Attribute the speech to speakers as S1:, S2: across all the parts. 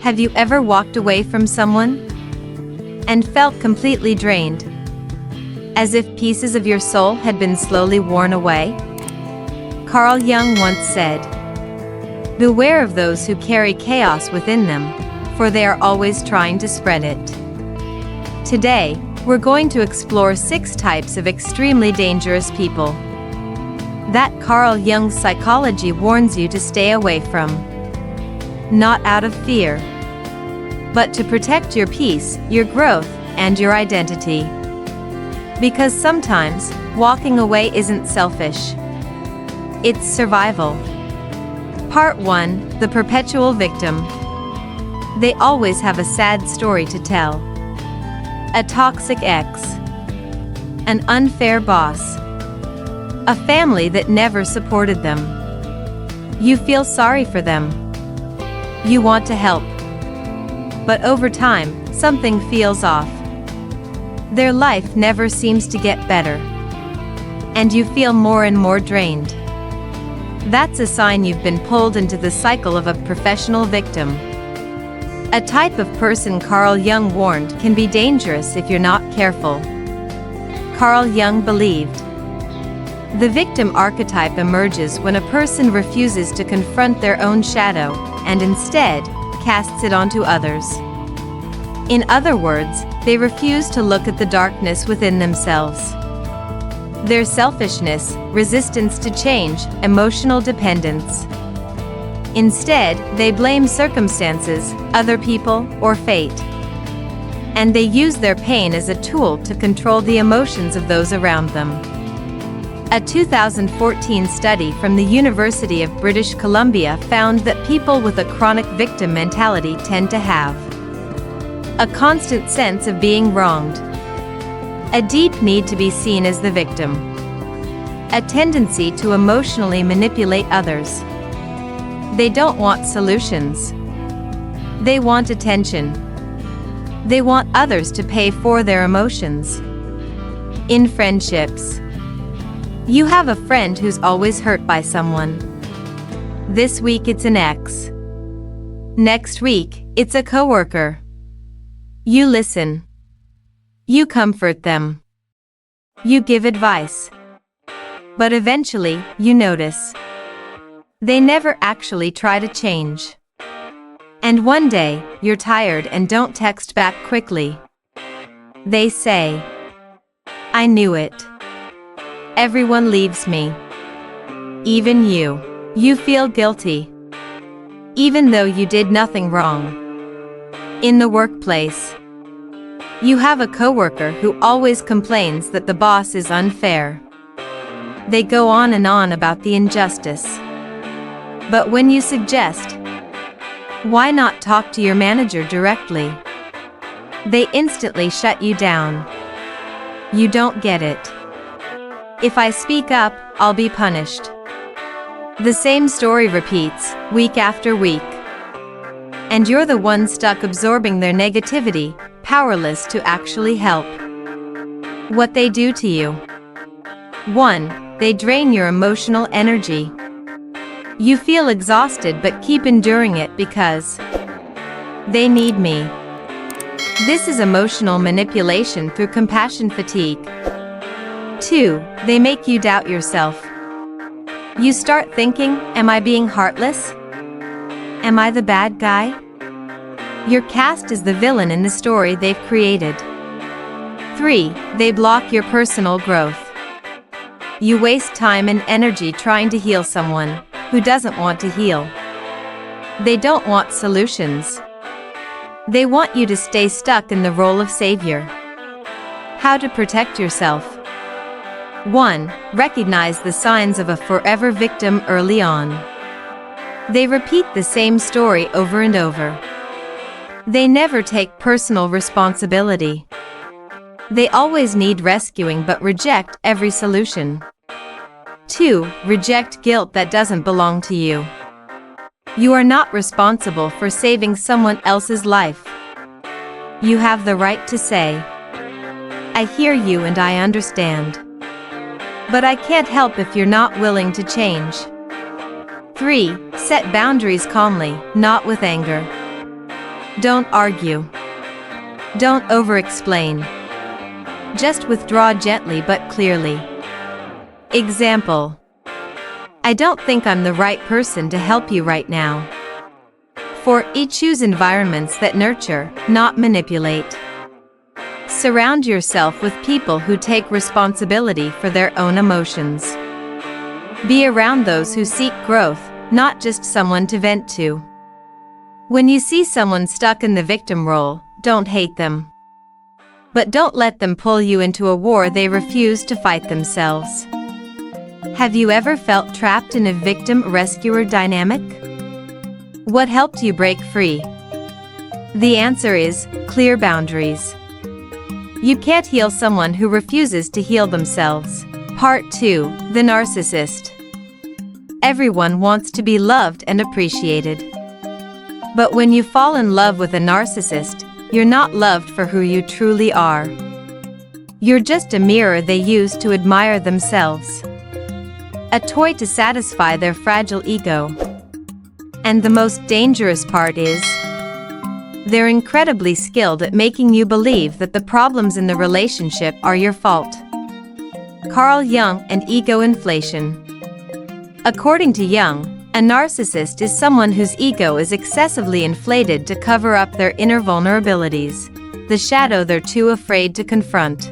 S1: Have you ever walked away from someone and felt completely drained, as if pieces of your soul had been slowly worn away? Carl Jung once said, "Beware of those who carry chaos within them, for they are always trying to spread it." Today, we're going to explore 6 types of extremely dangerous people that Carl Jung's psychology warns you to stay away from. Not out of fear, but to protect your peace, your growth, and your identity. Because sometimes, walking away isn't selfish. It's survival. Part 1: The Perpetual Victim. They always have a sad story to tell. A toxic ex. An unfair boss. A family that never supported them. You feel sorry for them. You want to help. But over time, something feels off. Their life never seems to get better. And you feel more and more drained. That's a sign you've been pulled into the cycle of a professional victim. A type of person Carl Jung warned can be dangerous if you're not careful. Carl Jung believed the victim archetype emerges when a person refuses to confront their own shadow, and instead, casts it onto others. In other words, they refuse to look at the darkness within themselves. Their selfishness, resistance to change, emotional dependence. Instead, they blame circumstances, other people, or fate. And they use their pain as a tool to control the emotions of those around them. A 2014 study from the University of British Columbia found that people with a chronic victim mentality tend to have a constant sense of being wronged, a deep need to be seen as the victim, a tendency to emotionally manipulate others. They don't want solutions. They want attention. They want others to pay for their emotions. In friendships, you have a friend who's always hurt by someone. This week it's an ex. Next week, it's a coworker. You listen. You comfort them. You give advice. But eventually, you notice they never actually try to change. And one day, you're tired and don't text back quickly. They say, "I knew it. Everyone leaves me. Even you." You feel guilty, even though you did nothing wrong. In the workplace, you have a coworker who always complains that the boss is unfair. They go on and on about the injustice. But when you suggest, "Why not talk to your manager directly?" they instantly shut you down. You don't get it. "If I speak up, I'll be punished." The same story repeats, week after week. And you're the one stuck absorbing their negativity, powerless to actually help. What they do to you. 1. They drain your emotional energy. You feel exhausted but keep enduring it because they need me. This is emotional manipulation through compassion fatigue. 2. They make you doubt yourself. You start thinking, "Am I being heartless? Am I the bad guy?" You're cast as the villain in the story they've created. 3. They block your personal growth. You waste time and energy trying to heal someone who doesn't want to heal. They don't want solutions. They want you to stay stuck in the role of savior. How to protect yourself. 1. Recognize the signs of a forever victim early on. They repeat the same story over and over. They never take personal responsibility. They always need rescuing but reject every solution. 2. Reject guilt that doesn't belong to you. You are not responsible for saving someone else's life. You have the right to say, "I hear you and I understand. But I can't help if you're not willing to change." 3. Set boundaries calmly, not with anger. Don't argue. Don't over-explain. Just withdraw gently but clearly. Example: I don't think I'm the right person to help you right now. 4. Choose environments that nurture, not manipulate. Surround yourself with people who take responsibility for their own emotions. Be around those who seek growth, not just someone to vent to. When you see someone stuck in the victim role, don't hate them. But don't let them pull you into a war they refuse to fight themselves. Have you ever felt trapped in a victim-rescuer dynamic? What helped you break free? The answer is clear boundaries. You can't heal someone who refuses to heal themselves. Part 2: The Narcissist. Everyone wants to be loved and appreciated. But when you fall in love with a narcissist, you're not loved for who you truly are. You're just a mirror they use to admire themselves. A toy to satisfy their fragile ego. And the most dangerous part is, they're incredibly skilled at making you believe that the problems in the relationship are your fault. Carl Jung and ego inflation. According to Jung, a narcissist is someone whose ego is excessively inflated to cover up their inner vulnerabilities, the shadow they're too afraid to confront.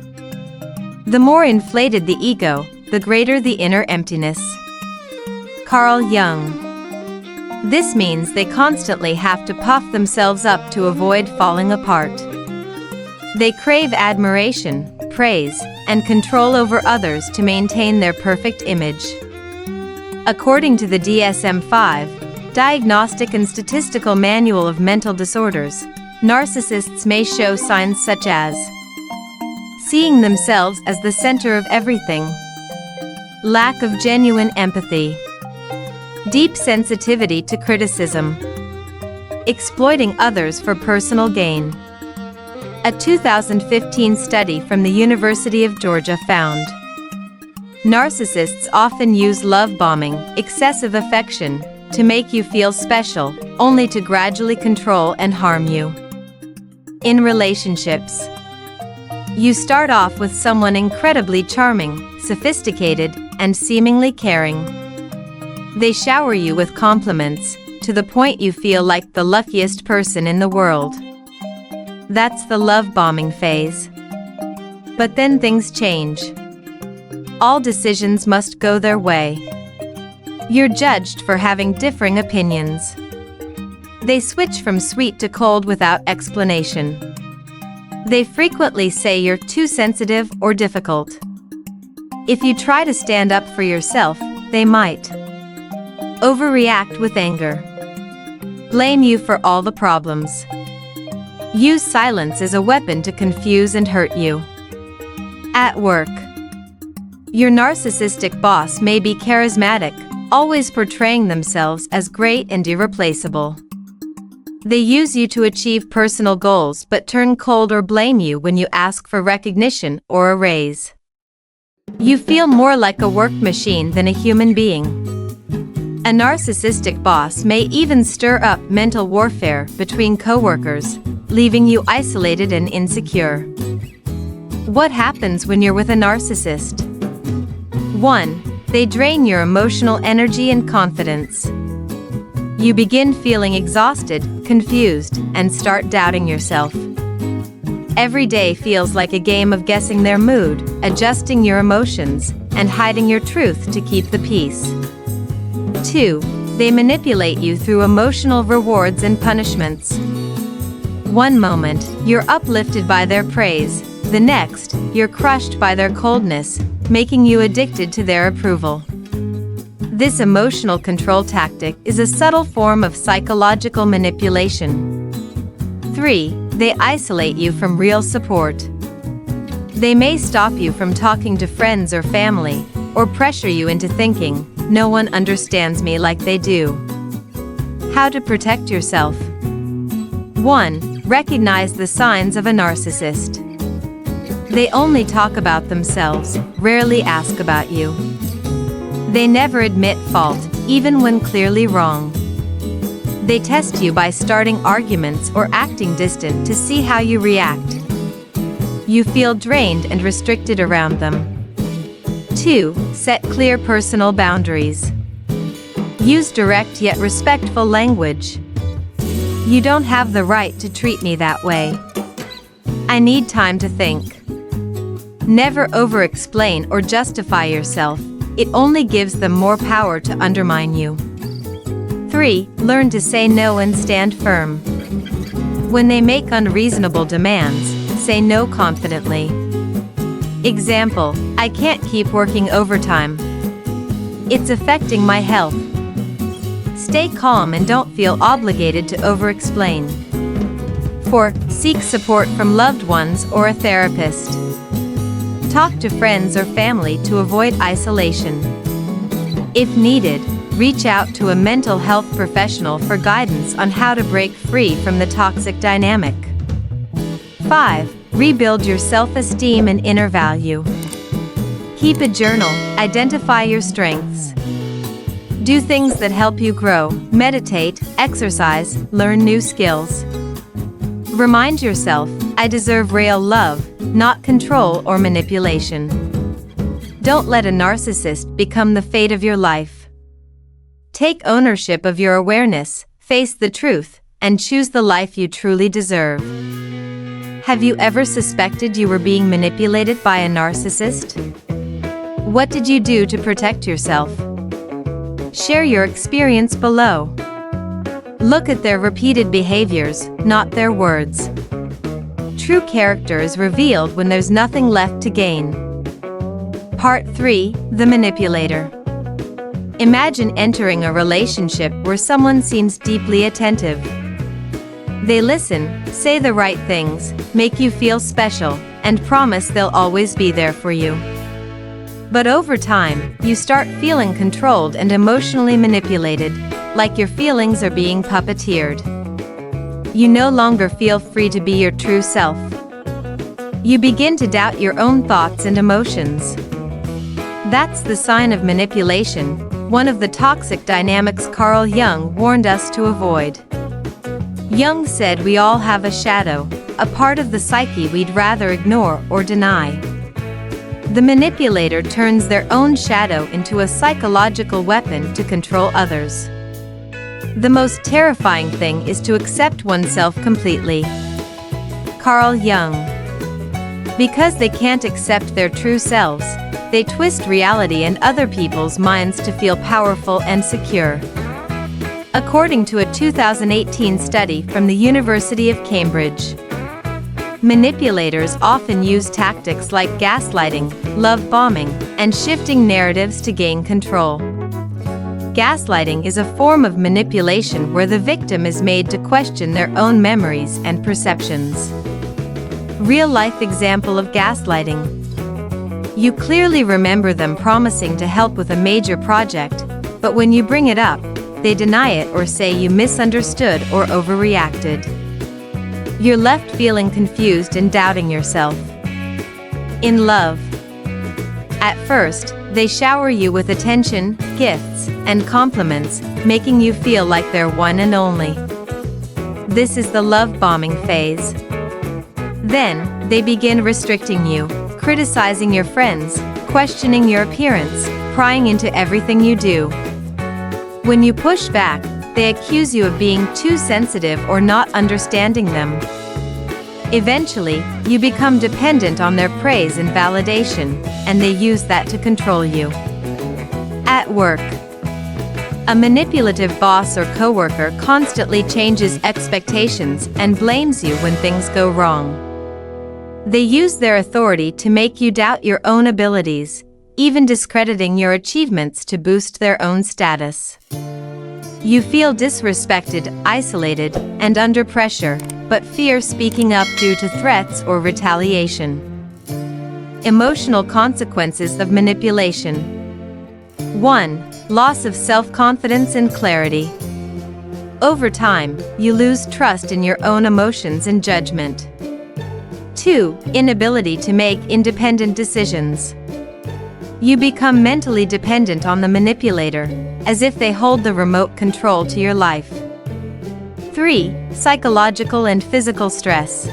S1: The more inflated the ego, the greater the inner emptiness. Carl Jung. This means they constantly have to puff themselves up to avoid falling apart. They crave admiration, praise, and control over others to maintain their perfect image. According to the DSM-5, Diagnostic and Statistical Manual of Mental Disorders, narcissists may show signs such as seeing themselves as the center of everything, lack of genuine empathy, deep sensitivity to criticism, exploiting others for personal gain. A 2015 study from the University of Georgia found narcissists often use love bombing, excessive affection, to make you feel special, only to gradually control and harm you. In relationships, you start off with someone incredibly charming, sophisticated, and seemingly caring. They shower you with compliments, to the point you feel like the luckiest person in the world. That's the love bombing phase. But then things change. All decisions must go their way. You're judged for having differing opinions. They switch from sweet to cold without explanation. They frequently say you're too sensitive or difficult. If you try to stand up for yourself, they might overreact with anger, blame you for all the problems, use silence as a weapon to confuse and hurt you. At work, your narcissistic boss may be charismatic, always portraying themselves as great and irreplaceable. They use you to achieve personal goals but turn cold or blame you when you ask for recognition or a raise. You feel more like a work machine than a human being. A narcissistic boss may even stir up mental warfare between coworkers, leaving you isolated and insecure. What happens when you're with a narcissist? 1. They drain your emotional energy and confidence. You begin feeling exhausted, confused, and start doubting yourself. Every day feels like a game of guessing their mood, adjusting your emotions, and hiding your truth to keep the peace. 2. They manipulate you through emotional rewards and punishments. One moment, you're uplifted by their praise. The next, you're crushed by their coldness, making you addicted to their approval. This emotional control tactic is a subtle form of psychological manipulation. 3. They isolate you from real support. They may stop you from talking to friends or family, or pressure you into thinking, "No one understands me like they do." How to protect yourself? 1. Recognize the signs of a narcissist. They only talk about themselves, rarely ask about you. They never admit fault, even when clearly wrong. They test you by starting arguments or acting distant to see how you react. You feel drained and restricted around them. 2. Set clear personal boundaries. Use direct yet respectful language. You don't have the right to treat me that way. I need time to think. Never over-explain or justify yourself. It only gives them more power to undermine you. 3. Learn to say no and stand firm. When they make unreasonable demands, say no confidently. Example: I can't keep working overtime. It's affecting my health. Stay calm and don't feel obligated to over-explain. 4. Seek support from loved ones or a therapist. Talk to friends or family to avoid isolation. If needed, reach out to a mental health professional for guidance on how to break free from the toxic dynamic. 5. Rebuild your self-esteem and inner value. Keep a journal, identify your strengths. Do things that help you grow, meditate, exercise, learn new skills. Remind yourself, I deserve real love, not control or manipulation. Don't let a narcissist become the fate of your life. Take ownership of your awareness, face the truth, and choose the life you truly deserve. Have you ever suspected you were being manipulated by a narcissist? What did you do to protect yourself? Share your experience below. Look at their repeated behaviors, not their words. True character is revealed when there's nothing left to gain. Part 3: The Manipulator. Imagine entering a relationship where someone seems deeply attentive. They listen, say the right things, make you feel special, and promise they'll always be there for you. But over time, you start feeling controlled and emotionally manipulated, like your feelings are being puppeteered. You no longer feel free to be your true self. You begin to doubt your own thoughts and emotions. That's the sign of manipulation, one of the toxic dynamics Carl Jung warned us to avoid. Jung said we all have a shadow, a part of the psyche we'd rather ignore or deny. The manipulator turns their own shadow into a psychological weapon to control others. The most terrifying thing is to accept oneself completely. Carl Jung. Because they can't accept their true selves, they twist reality and other people's minds to feel powerful and secure. According to a 2018 study from the University of Cambridge, manipulators often use tactics like gaslighting, love bombing, and shifting narratives to gain control. Gaslighting is a form of manipulation where the victim is made to question their own memories and perceptions. Real-life example of gaslighting. You clearly remember them promising to help with a major project, but when you bring it up, they deny it or say you misunderstood or overreacted. You're left feeling confused and doubting yourself. In love. At first, they shower you with attention, gifts, and compliments, making you feel like they're one and only. This is the love bombing phase. Then, they begin restricting you, criticizing your friends, questioning your appearance, prying into everything you do. When you push back, they accuse you of being too sensitive or not understanding them. Eventually, you become dependent on their praise and validation, and they use that to control you. At work. A manipulative boss or coworker constantly changes expectations and blames you when things go wrong. They use their authority to make you doubt your own abilities, even discrediting your achievements to boost their own status. You feel disrespected, isolated, and under pressure, but fear speaking up due to threats or retaliation. Emotional consequences of manipulation. 1. Loss of self-confidence and clarity. Over time, you lose trust in your own emotions and judgment. 2. Inability to make independent decisions. You become mentally dependent on the manipulator, as if they hold the remote control to your life. 3. Psychological and physical stress.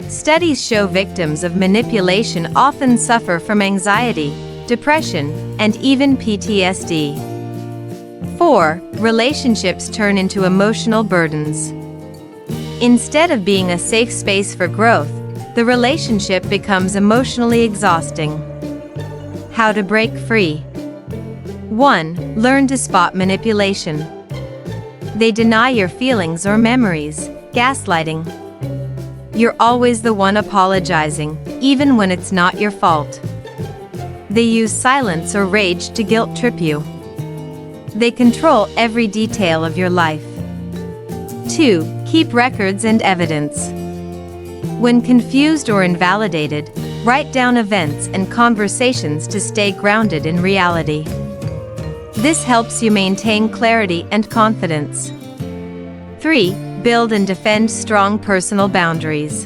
S1: Studies show victims of manipulation often suffer from anxiety, depression, and even PTSD. 4. Relationships turn into emotional burdens. Instead of being a safe space for growth, the relationship becomes emotionally exhausting. How to break free. 1. Learn to spot manipulation. They deny your feelings or memories, gaslighting. You're always the one apologizing, even when it's not your fault. They use silence or rage to guilt trip you. They control every detail of your life. 2. Keep records and evidence. When confused or invalidated, write down events and conversations to stay grounded in reality. This helps you maintain clarity and confidence. 3. Build and defend strong personal boundaries.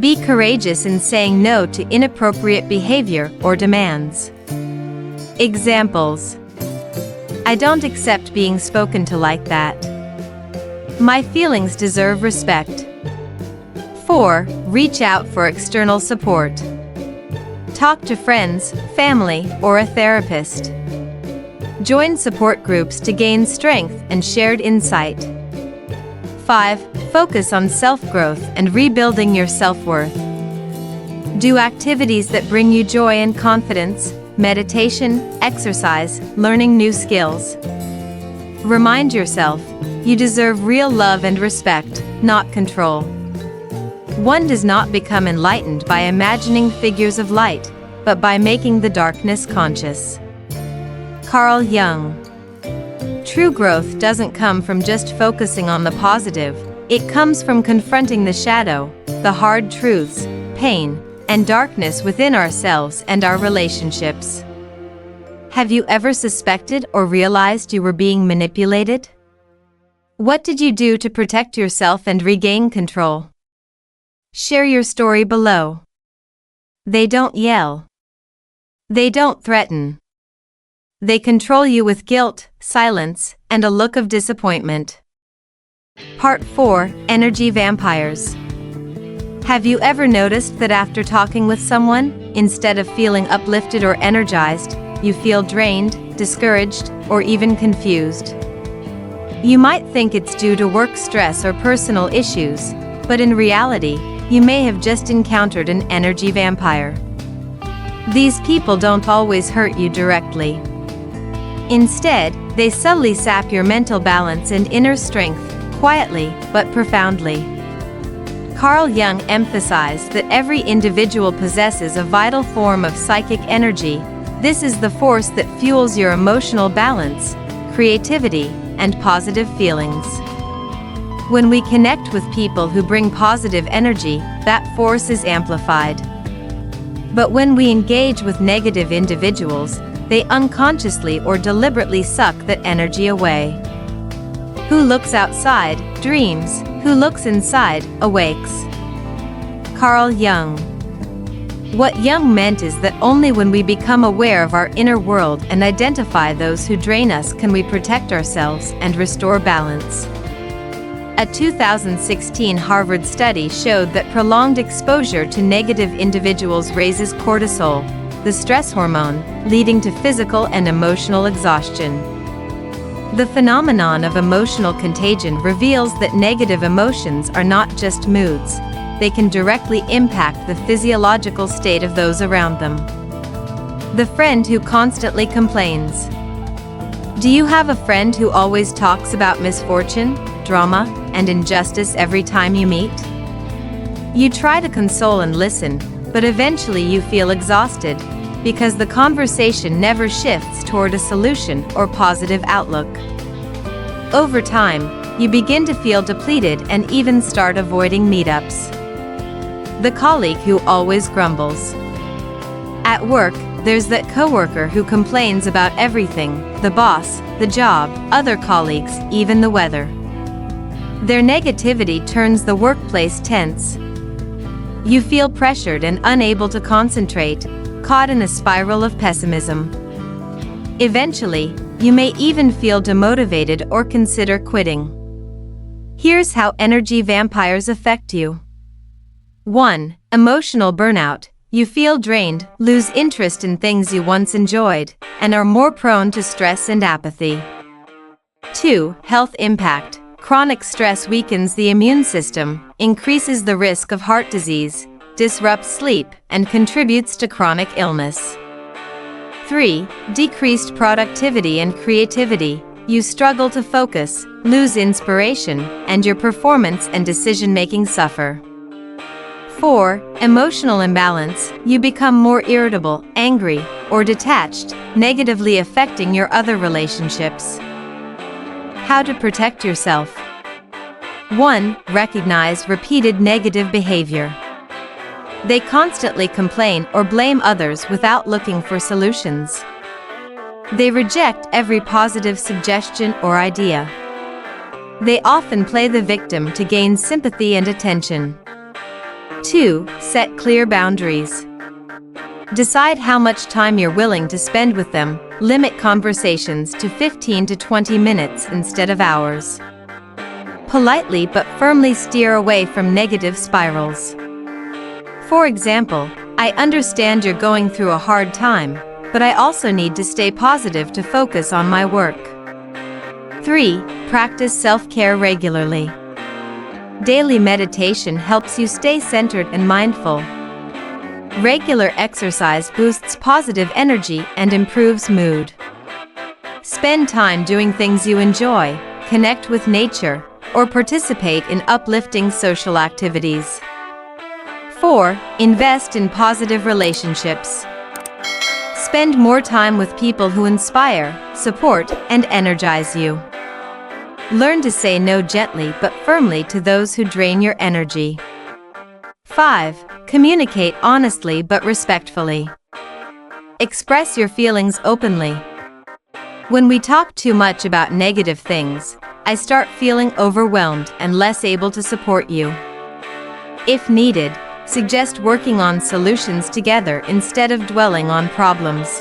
S1: Be courageous in saying no to inappropriate behavior or demands. Examples: I don't accept being spoken to like that. My feelings deserve respect. 4. Reach out for external support. Talk to friends, family, or a therapist. Join support groups to gain strength and shared insight. 5. Focus on self-growth and rebuilding your self-worth. Do activities that bring you joy and confidence: meditation, exercise, learning new skills. Remind yourself, you deserve real love and respect, not control. One does not become enlightened by imagining figures of light, but by making the darkness conscious. Carl Jung. True growth doesn't come from just focusing on the positive, it comes from confronting the shadow, the hard truths, pain, and darkness within ourselves and our relationships. Have you ever suspected or realized you were being manipulated? What did you do to protect yourself and regain control? Share your story below. They don't yell. They don't threaten. They control you with guilt, silence, and a look of disappointment. Part 4. Energy vampires. Have you ever noticed that after talking with someone, instead of feeling uplifted or energized, you feel drained, discouraged, or even confused? You might think it's due to work stress or personal issues, but in reality, you may have just encountered an energy vampire. These people don't always hurt you directly. Instead, they subtly sap your mental balance and inner strength, quietly but profoundly. Carl Jung emphasized that every individual possesses a vital form of psychic energy. This is the force that fuels your emotional balance, creativity, and positive feelings. When we connect with people who bring positive energy, that force is amplified. But when we engage with negative individuals, they unconsciously or deliberately suck that energy away. Who looks outside, dreams. Who looks inside, awakes. Carl Jung. What Jung meant is that only when we become aware of our inner world and identify those who drain us can we protect ourselves and restore balance. A 2016 Harvard study showed that prolonged exposure to negative individuals raises cortisol, the stress hormone, leading to physical and emotional exhaustion. The phenomenon of emotional contagion reveals that negative emotions are not just moods, they can directly impact the physiological state of those around them. The friend who constantly complains. Do you have a friend who always talks about misfortune, drama, and injustice every time you meet? You try to console and listen, but eventually you feel exhausted, because the conversation never shifts toward a solution or positive outlook. Over time, you begin to feel depleted and even start avoiding meetups. The colleague who always grumbles. At work, there's that coworker who complains about everything: the boss, the job, other colleagues, even the weather. Their negativity turns the workplace tense. You feel pressured and unable to concentrate, caught in a spiral of pessimism. Eventually, you may even feel demotivated or consider quitting. Here's how energy vampires affect you. 1. Emotional burnout. You feel drained, lose interest in things you once enjoyed, and are more prone to stress and apathy. 2. Health impact. Chronic stress weakens the immune system, increases the risk of heart disease, disrupts sleep, and contributes to chronic illness. 3. Decreased productivity and creativity. You struggle to focus, lose inspiration, and your performance and decision-making suffer. 4. Emotional imbalance. You become more irritable, angry, or detached, negatively affecting your other relationships. How to protect yourself. 1. Recognize repeated negative behavior. They constantly complain or blame others without looking for solutions. They reject every positive suggestion or idea. They often play the victim to gain sympathy and attention. 2. Set clear boundaries. Decide how much time you're willing to spend with them. Limit conversations to 15 to 20 minutes instead of hours. Politely but firmly steer away from negative spirals. For example, I understand you're going through a hard time, but I also need to stay positive to focus on my work. 3. Practice self-care regularly. Daily meditation helps you stay centered and mindful. Regular exercise boosts positive energy and improves mood. Spend time doing things you enjoy, connect with nature, or participate in uplifting social activities. 4. Invest in positive relationships. Spend more time with people who inspire, support, and energize you. Learn to say no gently but firmly to those who drain your energy. 5. Communicate honestly but respectfully. Express your feelings openly. When we talk too much about negative things, I start feeling overwhelmed and less able to support you. If needed, suggest working on solutions together instead of dwelling on problems.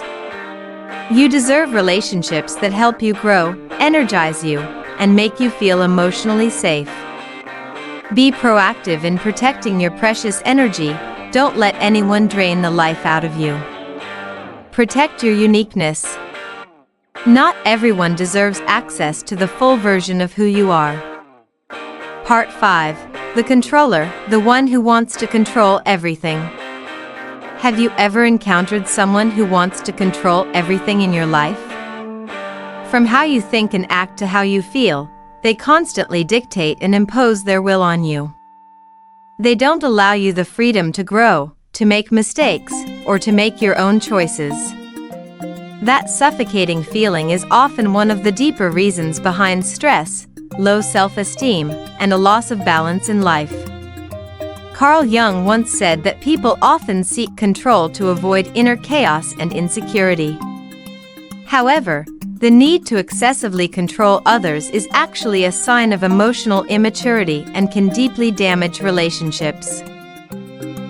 S1: You deserve relationships that help you grow, energize you, and make you feel emotionally safe. Be proactive in protecting your precious energy. Don't let anyone drain the life out of you. Protect your uniqueness. Not everyone deserves access to the full version of who you are. Part 5. The controller, the one who wants to control everything. Have you ever encountered someone who wants to control everything in your life? From how you think and act to how you feel, they constantly dictate and impose their will on you. They don't allow you the freedom to grow, to make mistakes, or to make your own choices. That suffocating feeling is often one of the deeper reasons behind stress, low self-esteem, and a loss of balance in life. Carl Jung once said that people often seek control to avoid inner chaos and insecurity. However, the need to excessively control others is actually a sign of emotional immaturity and can deeply damage relationships.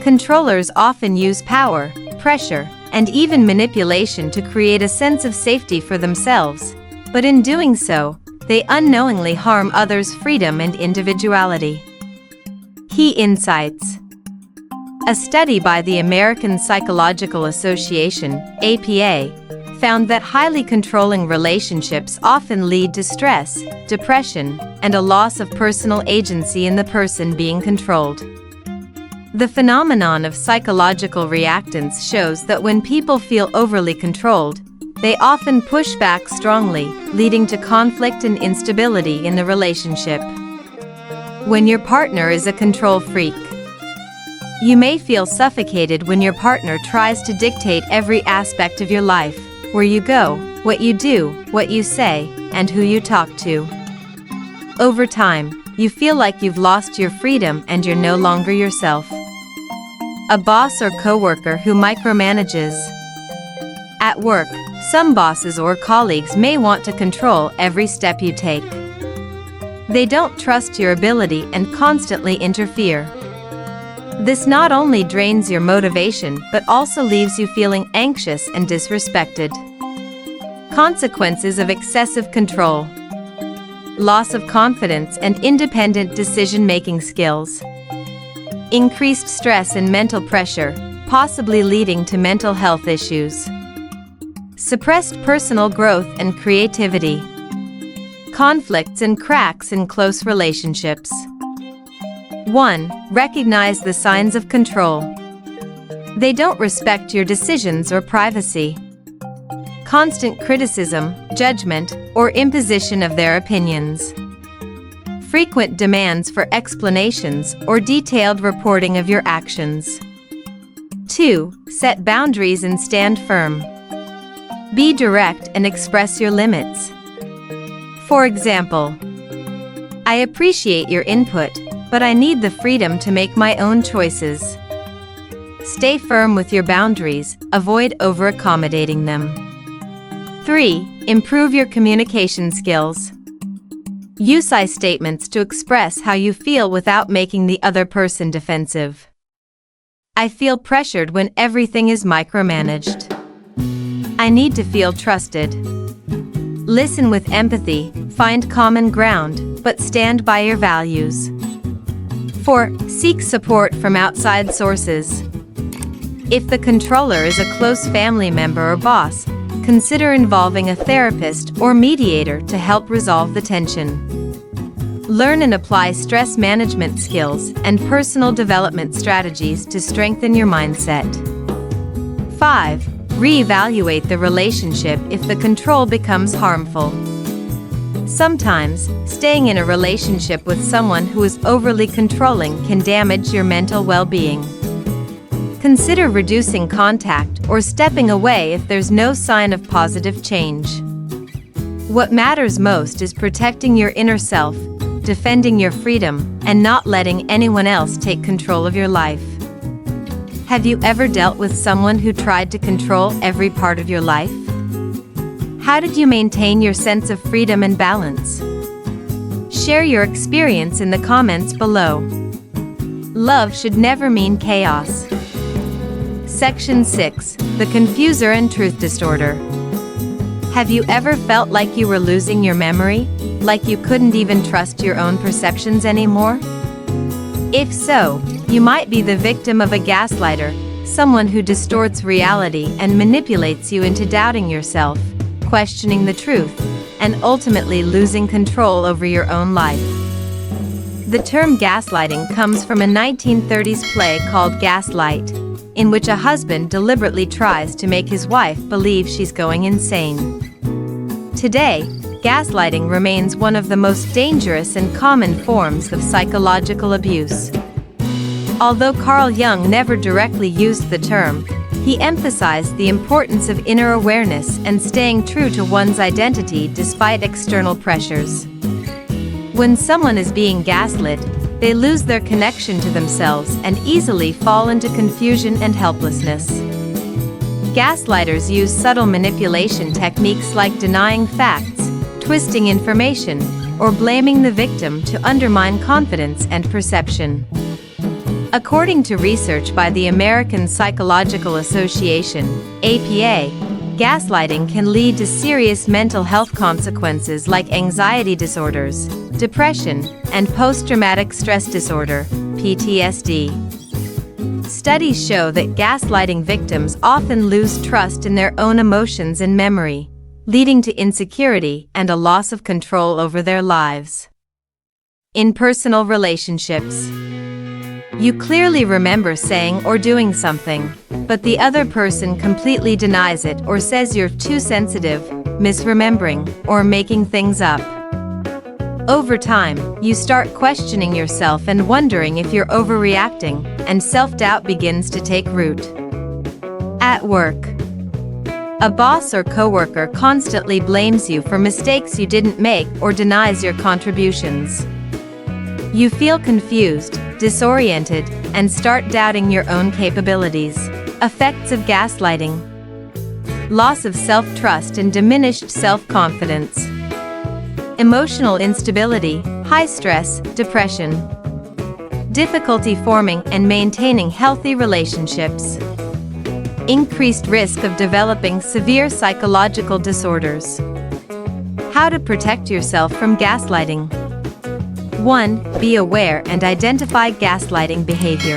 S1: Controllers often use power, pressure, and even manipulation to create a sense of safety for themselves, but in doing so, they unknowingly harm others' freedom and individuality. Key insights. A study by the American Psychological Association, APA, found that highly controlling relationships often lead to stress, depression, and a loss of personal agency in the person being controlled. The phenomenon of psychological reactance shows that when people feel overly controlled, they often push back strongly, leading to conflict and instability in the relationship. When your partner is a control freak, you may feel suffocated when your partner tries to dictate every aspect of your life, where you go, what you do, what you say, and who you talk to. Over time, you feel like you've lost your freedom and you're no longer yourself. A boss or coworker who micromanages. At work, some bosses or colleagues may want to control every step you take. They don't trust your ability and constantly interfere. This not only drains your motivation but also leaves you feeling anxious and disrespected. Consequences of excessive control. loss of confidence and independent decision-making skills. Increased stress and mental pressure, possibly leading to mental health issues. Suppressed personal growth and creativity. Conflicts and cracks in close relationships. 1. Recognize the signs of control. They don't respect your decisions or privacy. Constant criticism, judgment, or imposition of their opinions. Frequent demands for explanations or detailed reporting of your actions. 2. Set boundaries and stand firm. Be direct and express your limits. For example, I appreciate your input, but I need the freedom to make my own choices. Stay firm with your boundaries, avoid over-accommodating them. 3. Improve your communication skills. Use I statements to express how you feel without making the other person defensive. I feel pressured when everything is micromanaged. I need to feel trusted. Listen with empathy, find common ground, but stand by your values. 4. Seek support from outside sources. If the controller is a close family member or boss, consider involving a therapist or mediator to help resolve the tension. Learn and apply stress management skills and personal development strategies to strengthen your mindset. 5. Reevaluate the relationship if the control becomes harmful. Sometimes, staying in a relationship with someone who is overly controlling can damage your mental well-being. Consider reducing contact or stepping away if there's no sign of positive change. What matters most is protecting your inner self, defending your freedom, and not letting anyone else take control of your life. Have you ever dealt with someone who tried to control every part of your life? How did you maintain your sense of freedom and balance? Share your experience in the comments below. Love should never mean chaos. Section 6. The Confuser and Truth Distorter. Have you ever felt like you were losing your memory? Like you couldn't even trust your own perceptions anymore? If so, you might be the victim of a gaslighter, someone who distorts reality and manipulates you into doubting yourself, questioning the truth, and ultimately losing control over your own life. The term gaslighting comes from a 1930s play called Gaslight, in which a husband deliberately tries to make his wife believe she's going insane. Today, gaslighting remains one of the most dangerous and common forms of psychological abuse. Although Carl Jung never directly used the term, he emphasized the importance of inner awareness and staying true to one's identity despite external pressures. When someone is being gaslit, they lose their connection to themselves and easily fall into confusion and helplessness. Gaslighters use subtle manipulation techniques like denying facts, twisting information, or blaming the victim to undermine confidence and perception. According to research by the American Psychological Association, APA, gaslighting can lead to serious mental health consequences like anxiety disorders, depression, and post-traumatic stress disorder, PTSD. Studies show that gaslighting victims often lose trust in their own emotions and memory, leading to insecurity and a loss of control over their lives. In personal relationships, you clearly remember saying or doing something, but the other person completely denies it or says you're too sensitive, misremembering, or making things up. Over time, you start questioning yourself and wondering if you're overreacting, and self-doubt begins to take root. At work, a boss or coworker constantly blames you for mistakes you didn't make or denies your contributions. You feel confused, disoriented, and start doubting your own capabilities. Effects of gaslighting: loss of self-trust and diminished self-confidence. Emotional instability, high stress, depression. Difficulty forming and maintaining healthy relationships. Increased risk of developing severe psychological disorders. How to protect yourself from gaslighting. 1. Be aware and identify gaslighting behavior.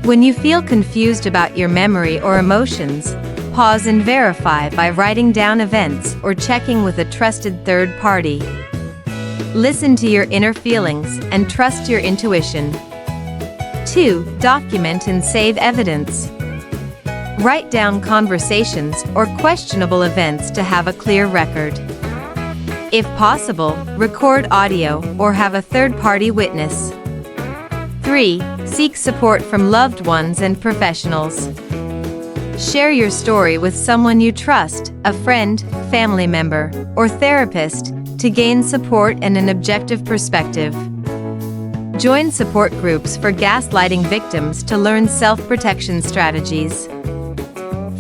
S1: When you feel confused about your memory or emotions, pause and verify by writing down events or checking with a trusted third party. Listen to your inner feelings and trust your intuition. 2. Document and save evidence. Write down conversations or questionable events to have a clear record. If possible, record audio or have a third-party witness. 3. Seek support from loved ones and professionals. Share your story with someone you trust, a friend, family member, or therapist, to gain support and an objective perspective. Join support groups for gaslighting victims to learn self-protection strategies.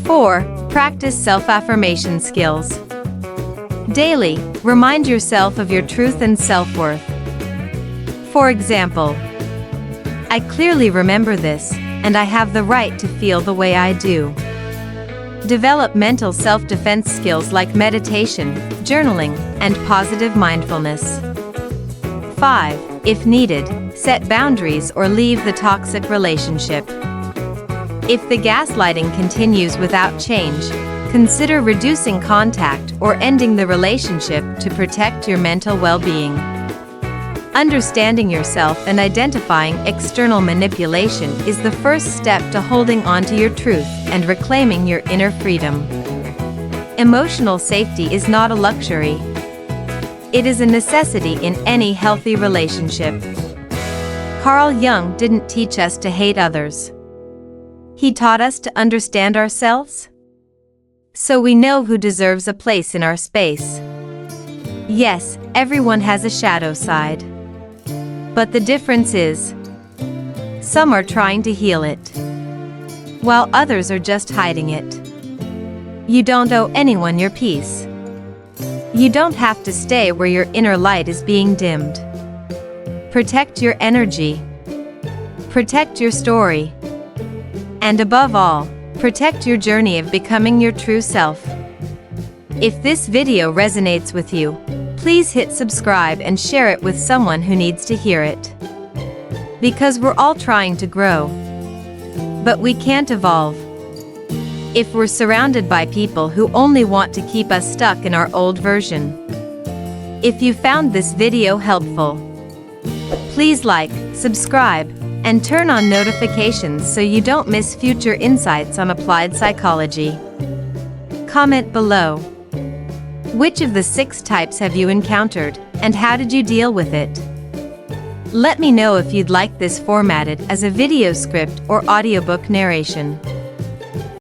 S1: 4. Practice self-affirmation skills. Daily, remind yourself of your truth and self-worth. For example, I clearly remember this, and I have the right to feel the way I do. Develop mental self-defense skills like meditation, journaling, and positive mindfulness. 5. If needed, set boundaries or leave the toxic relationship. If the gaslighting continues without change, consider reducing contact or ending the relationship to protect your mental well-being. Understanding yourself and identifying external manipulation is the first step to holding on to your truth and reclaiming your inner freedom. Emotional safety is not a luxury. It is a necessity in any healthy relationship. Carl Jung didn't teach us to hate others. He taught us to understand ourselves, so we know who deserves a place in our space. Yes, everyone has a shadow side. But the difference is, some are trying to heal it, while others are just hiding it. You don't owe anyone your peace. You don't have to stay where your inner light is being dimmed. Protect your energy. Protect your story. And above all, protect your journey of becoming your true self. If this video resonates with you, please hit subscribe and share it with someone who needs to hear it. Because we're all trying to grow, but we can't evolve if we're surrounded by people who only want to keep us stuck in our old version. If you found this video helpful, please like, subscribe, and turn on notifications so you don't miss future insights on applied psychology. Comment below. Which of the 6 types have you encountered, and how did you deal with it? Let me know if you'd like this formatted as a video script or audiobook narration.